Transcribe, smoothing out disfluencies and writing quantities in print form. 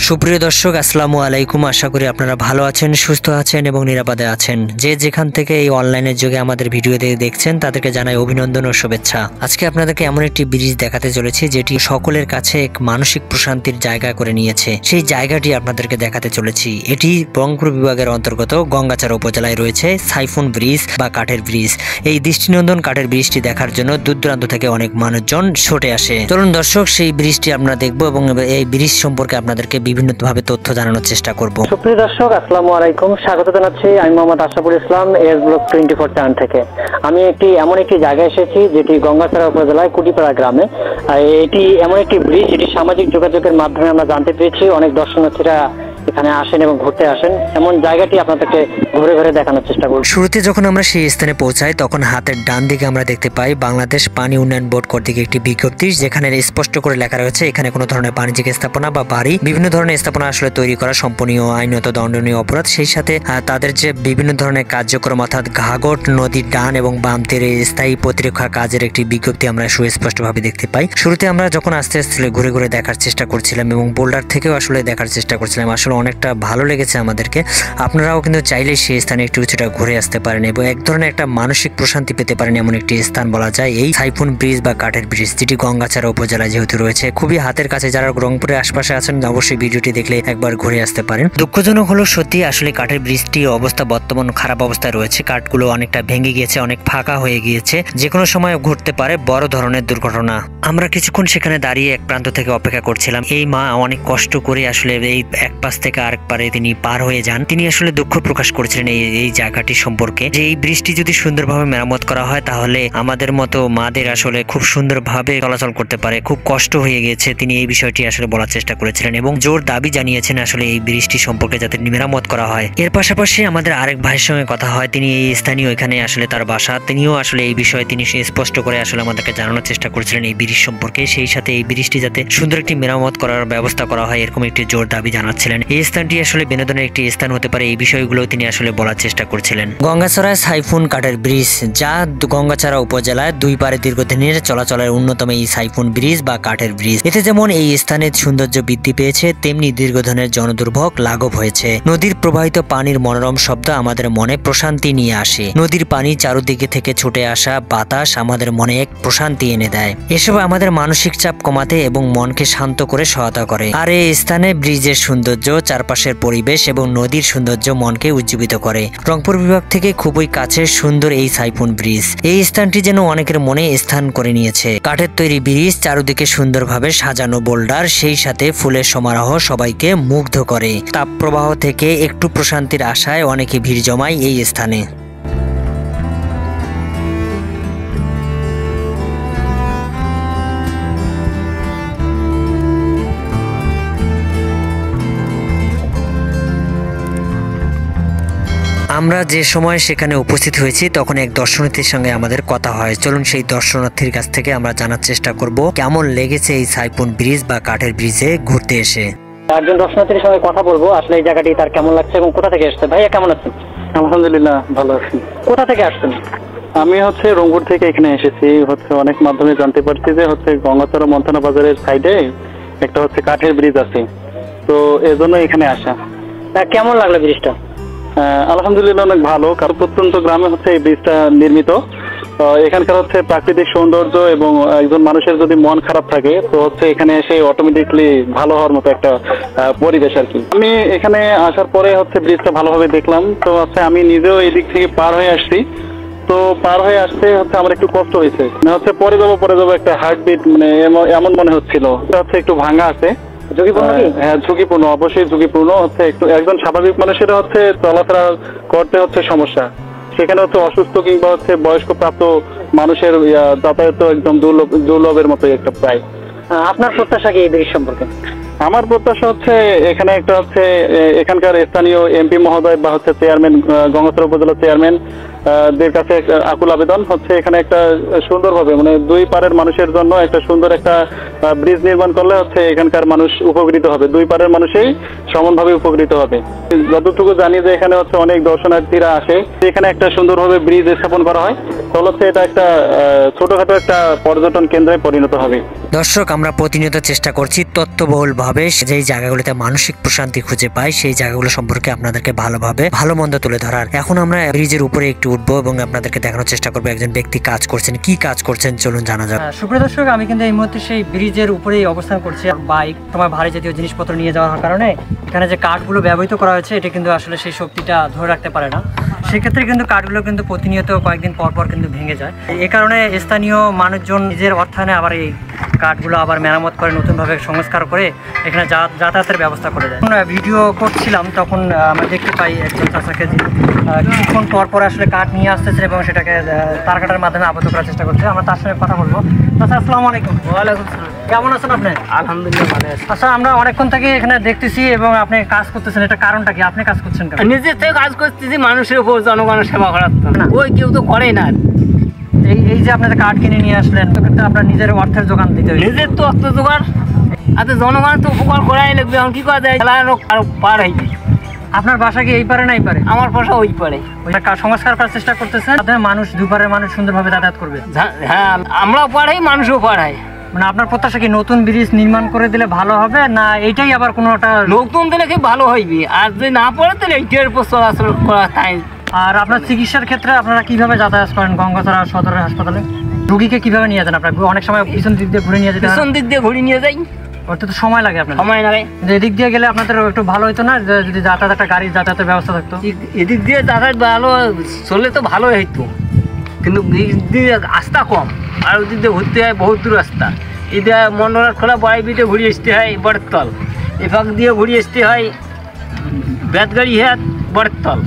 সুপ্রিয় দর্শক, আসসালামু আলাইকুম। আশা করি আপনারা ভালো আছেন, সুস্থ আছেন এবং নিরাপদে আছেন। যে যেখান থেকে এই অনলাইনের যুগে আমাদের ভিডিও দেখছেন তাদেরকে জানাই অভিনন্দন ও শুভেচ্ছা। আজকে আপনাদেরকে এমন একটি ব্রিজ দেখাতে চলেছি যেটি সকলের কাছে এক মানসিক প্রশান্তির জায়গা করে নিয়েছে। সেই জায়গাটি আপনাদেরকে দেখাতে চলেছি। এটি রংপুর বিভাগের অন্তর্গত গঙ্গাচড়া উপজেলায় রয়েছে সাইফুন ব্রিজ বা কাঠের ব্রিজ। এই দৃষ্টিনন্দন কাঠের ব্রিজটি দেখার জন্য দূর দূরান্ত থেকে অনেক মানুষজন ছুটে আসে। চলুন দর্শক, সেই ব্রিজটি আমরা দেখব এবং এই ব্রিজ সম্পর্কে আপনাদেরকে বিভিন্নভাবে তথ্য জানানোর চেষ্টা করব। সুপ্রিয় দর্শক, আসসালামু আলাইকুম। স্বাগত জানাচ্ছি আমি Mohammad Ashraful Islam, S block 24 channel থেকে। আমি এমন একটি জায়গায় এসেছি যেটি গঙ্গাচড়া উপজেলায় কুটিপাড়া গ্রামে। এটি এমন একটি ব্রিজ যেটি সামাজিক যোগাযোগের মাধ্যমে আমরা জানতে পেরেছি অনেক দর্শনার্থীরা এখানে আসেন এবং ঘুরতে আসেন। এমন জায়গাটি আপনাদেরকে ঘুরে ঘুরে দেখানোর চেষ্টা করব। শুরুতে যখন আমরা সেই স্থানে পৌঁছাই তখন হাতের ডান দিকে আমরা দেখতে পাই বাংলাদেশ পানি উন্নয়ন বোর্ড কর্তৃক একটি বিজ্ঞপ্তি, যেখানে স্পষ্ট করে লেখা রয়েছে এখানে কোনো ধরনের বাণিজ্যিক স্থাপনা বা বাড়ি, বিভিন্ন ধরনের স্থাপনা আসলে তৈরি করা সম্পূর্ণ আইনত দণ্ডনীয় অপরাধ। সেই সাথে তাদের যে বিভিন্ন ধরনের কার্যক্রম অর্থাৎ ঘাঘট নদীর ডান এবং বাম তীরে স্থায়ী প্রতিরক্ষা কাজের একটি বিজ্ঞপ্তি আমরা সুস্পষ্টভাবে দেখতে পাই। শুরুতে আমরা যখন আস্তে আস্তে ঘুরে ঘুরে দেখার চেষ্টা করছিলাম এবং বোল্ডার থেকেও আসলে দেখার চেষ্টা করছিলাম, আসলে অনেকটা ভালো লেগেছে আমাদেরকে। আপনারাও কিন্তু চাইলে সেই স্থানে একটু কিছুটা ঘুরে আসতে পারেন এবং এক ধরনের একটা মানসিক প্রশান্তি পেতে পারেন এমন একটি স্থান বলা যায় এই সাইফুন ব্রিজ বা কাঠের ব্রিজ, যেটি গঙ্গাচড়া উপজেলায় যেহেতু রয়েছে খুবই হাতের কাছে। যারা রংপুরের আশপাশে আছেন অবশ্যই ভিডিওটি দেখলে একবার ঘুরে আসতে পারেন। দুঃখজনক হলো সত্যি, আসলে কাঠের ব্রিজটির অবস্থা বর্তমান খারাপ অবস্থায় রয়েছে। কাঠগুলো অনেকটা ভেঙে গিয়েছে, অনেক ফাঁকা হয়ে গিয়েছে, যে কোনো সময় ঘটতে পারে বড় ধরনের দুর্ঘটনা। আমরা কিছুক্ষণ সেখানে দাঁড়িয়ে এক প্রান্ত থেকে অপেক্ষা করছিলাম। এই মা অনেক কষ্ট করে আসলে এই এক পাশ থেকে আরেক পারে তিনি পার হয়ে যান। তিনি আসলে দুঃখ প্রকাশ করেছিলেন এই জায়গাটি সম্পর্কে, যে এই ব্রিজটি যদি সুন্দরভাবে মেরামত করা হয় তাহলে আমাদের মতো মাদের আসলে খুব সুন্দরভাবে চলাচল করতে পারে। খুব কষ্ট হয়ে গিয়েছে, তিনি এই বিষয়টি আসলে বলার চেষ্টা করেছিলেন এবং জোর দাবি জানিয়েছেন আসলে এই ব্রিজটি সম্পর্কে যাতে মেরামত করা হয়। এর পাশাপাশি আমাদের আরেক ভাইয়ের সঙ্গে কথা হয়, তিনি এই স্থানীয়, এখানে আসলে তার বাসা। তিনিও আসলে এই বিষয়ে তিনি স্পষ্ট করে আসলে আমাদেরকে জানানোর চেষ্টা করেছিলেন এই ব্রিজ সম্পর্কে। সেই সাথে এই ব্রিজটি যাতে সুন্দর একটি মেরামত করার ব্যবস্থা করা হয় এরকম একটি জোর দাবি জানাচ্ছিলেন। এই স্থানটি আসলে বিনোদনের একটি স্থান হতে পারে, এই বিষয়গুলো তিনি আসলে বলার চেষ্টা করছিলেন। গঙ্গাচড়ায় সাইফুন কাঠের ব্রিজ, যা গঙ্গাচড়া উপজেলায় দুই পারে দীর্ঘদিনের চলাচলের অন্যতম এই সাইফুন ব্রিজ বা কাঠের ব্রিজ। এতে যেমন এই স্থানের সৌন্দর্য বৃদ্ধি পেয়েছে, তেমনি দীর্ঘদিনের জনদুর্ভোগ লাঘব হয়েছে। নদীর প্রবাহিত পানির মনোরম শব্দ আমাদের মনে প্রশান্তি নিয়ে আসে। নদীর পানি চারদিকে থেকে ছুটে আসা বাতাস আমাদের মনে এক প্রশান্তি এনে দেয়। এসব আমাদের মানসিক চাপ কমাতে এবং মনকে শান্ত করে সহায়তা করে। আর এই স্থানে ব্রিজের সৌন্দর্য, চারপাশের পরিবেশ এবং নদীর সৌন্দর্য মনকে উজ্জীবিত করে। রংপুর বিভাগ থেকে খুবই কাছে সুন্দর এই সাইফুন ব্রিজ। এই স্থানটি যেন অনেকের মনে স্থান করে নিয়েছে। কাঠের তৈরি ব্রিজ, চারদিকে সুন্দরভাবে সাজানো বোল্ডার, সেই সাথে ফুলের সমারোহ সবাইকে মুগ্ধ করে। তাপ প্রবাহ থেকে একটু প্রশান্তির আশায় অনেকে ভিড় জমায় এই স্থানে। আমরা যে সময় সেখানে উপস্থিত হয়েছি তখন এক দর্শনার্থীর সঙ্গে আমাদের কথা হয়। চলুন সেই দর্শনার্থীর কাছ থেকে আমরা জানার চেষ্টা করব কেমন লেগেছে এই সাইফুন ব্রিজ বা কাঠের ব্রিজে ঘুরতে এসে। একজন দর্শনার্থীর সঙ্গে কথা বলবো, আসলে এই জায়গাটি তার কেমন লাগছে এবং কোথা থেকে আসছে। ভাইয়া কেমন আছেন? আলহামদুলিল্লাহ ভালো আছি। কোথা থেকে আসছেন? আমি রংপুর থেকে এখানে এসেছি। অনেক মাধ্যমে জানতে পারছি যে গঙ্গাচড়া মন্থনা বাজারের সাইডে একটা কাঠের ব্রিজ আছে, তো এজন্য এখানে আসা। কেমন লাগলো ব্রিজটা? আলহামদুলিল্লাহ অনেক ভালো, কারণ প্রত্যন্ত গ্রামে এই ব্রিজটা নির্মিত। এখানকার প্রাকৃতিক সৌন্দর্য এবং একজন মানুষের যদি মন খারাপ থাকে তো এখানে এসে অটোমেটিকলি ভালো হওয়ার মতো একটা পরিবেশ আর কি। আমি এখানে আসার পরে ব্রিজটা ভালোভাবে দেখলাম, তো আমি নিজেও এই দিক থেকে পার হয়ে আসছি। তো পার হয়ে আসতে আমার একটু কষ্ট হয়েছে, পরে যাবো একটা হার্টবিট মানে এমন মনে হচ্ছিল। একটু ভাঙা আছে। ঝুঁকিপূর্ণ? হ্যাঁ ঝুঁকিপূর্ণ, অবশ্যই ঝুঁকিপূর্ণ। একটু একজন স্বাভাবিক মানুষের চলাফেরা করতে সমস্যা, সেখানে অসুস্থ কিংবা বয়স্ক প্রাপ্ত মানুষের যাতায়াত একদম দুর্লভের মতো একটা প্রায়। আপনার প্রত্যাশা কি এই ব্রিজ সম্পর্কে? আমার প্রত্যাশা এখানে একটা এখানকার স্থানীয় এমপি মহোদয় বা চেয়ারম্যান, গঙ্গাচড়া উপজেলা চেয়ারম্যান দের কাছে আকুল আবেদন এখানে একটা সুন্দরভাবে মানে দুই পারের মানুষের জন্য একটা সুন্দর একটা ব্রিজ নির্মাণ করলে এখানকার মানুষ উপকৃত হবে, দুই পারের মানুষই সমানভাবে উপকৃত হবে। যতটুকু জানি যে এখানে অনেক দর্শনার্থীরা আসে, এখানে একটা সুন্দরভাবে ব্রিজ স্থাপন করা হয় তাহলে এটা একটা ছোটখাটো একটা পর্যটন কেন্দ্রে পরিণত হবে। দর্শক, আমরা প্রতিনিয়ত চেষ্টা করছি তথ্যবহুলভাবে ভাবে যেই জায়গাগুলোতে মানসিক প্রশান্তি খুঁজে পায় সেই জায়গাগুলো সম্পর্কে আপনাদেরকে ভালোভাবে ভালো মন্দ তুলে ধরার। এখন আমরা ব্রিজের উপরে একটু উঠবো এবং আপনাদেরকে দেখানোর চেষ্টা করবো একজন ব্যক্তি কাজ করছেন, কি কাজ করছেন চলুন জানা যাক। সুপ্রিয় দর্শক, আমি কিন্তু এই মুহূর্তে সেই ব্রিজের উপরেই অবস্থান করছি। বাইক তোমার ভারী জাতীয় জিনিসপত্র নিয়ে যাওয়ার কারণে এখানে যে কাঠগুলো ব্যবহৃত করা হয়েছে এটা কিন্তু আসলে সেই শক্তিটা ধরে রাখতে পারে না। সেক্ষেত্রে কিন্তু কাঠগুলো কিন্তু প্রতিনিয়ত কয়েকদিন পর পর কিন্তু ভেঙে যায়। এই কারণে স্থানীয় মানুষজন নিজের অর্থায়নে আবার এই কাঠগুলো আবার মেরামত করে নতুনভাবে সংস্কার করে এখানে যাতায়াতের ব্যবস্থা করে দেয়। ভিডিও করছিলাম তখন আমরা দেখতে পাই একজন চাচাকে কিছুক্ষণ পর পর আসলে কাঠ নিয়ে আসতেছে এবং সেটাকে তার কাটার মাধ্যমে আবদ্ধ করার চেষ্টা করছে। আমরা তার সঙ্গে কথা বলবো। চাচা আসসালামু আলাইকুম। ওয়ালাইকুম সালাম। কেমন আছেন আপনি? আলহামদুলিল্লাহ ভালো আছি। আচ্ছা, আমরা অনেকক্ষণ থেকে এখানে দেখতেছি এবং আপনি কাজ করতেছেন, এটা কারণটা কি? আপনি কাজ করছেন কেন? নিজের থেকে কাজ করতেছি মানুষের উপর, জনগণের সেবা করার জন্য। ওই কেউ তো করে না। এই যে আপনাদের কাঠ কিনে নিয়ে আসলেন, আপনার নিজের অর্থের যোগান দিতে হবে। নিজের তো অর্থ জোগাড়, আর জনগণের তো উপকার করাই লাগবে। এখন কি করা যায়? আর পার হইবে। আপনার বাসা কি এই পারে না এই পারে? আমার বাসা ওই পারে। সংস্কার করার চেষ্টা করতেছেন, মানুষ দুপারের মানুষ সুন্দরভাবে যাতায়াত করবে। হ্যাঁ, আমরাও পাড়াই, মানুষও পাড়াই। মানে আপনার প্রত্যাশা কি নতুন ব্রিজ নির্মাণ করে দিলে ভালো হবে, না এইটাই আবার কোনোটা নতুন দিলে কি ভালো হইবে? আর যদি না পড়ে তাহলে এইটার উপর চলাচল করা তাই। আর আপনার চিকিৎসার ক্ষেত্রে আপনারা কিভাবে যাতায়াত করেন গঙ্গাছড়া সদর হাসপাতালে? রুগীকে কিভাবে নিয়ে যান? আপনার অনেক সময় পিছন দিক দিয়ে ঘুরে নিয়ে যেতে হয়। পিছন দিক দিয়ে ঘুরে নিয়ে যাই, ওটা তো সময় লাগে আপনার। সময় লাগে। এদিক দিয়ে গেলে আপনাদের একটু ভালো হতো না, যদি যাতায়াত একটা গাড়ির যাতায়াতের ব্যবস্থা থাকতো? এদিক দিয়ে যাতায়াত ভালো চললে তো ভালোই হইতো, কিন্তু এদিক দিয়ে রাস্তা কম, আর ওদিক দিয়ে ঘুরতে হয় বহুত দূর রাস্তা। এদিকে মন্ডলার খোলা বাড়ি বিটে ঘুরিয়ে আসতে হয় বটতল, এ ফাঁক দিয়ে ঘুরিয়ে আসতে হয় বেতগাড়ি হাত বটতল।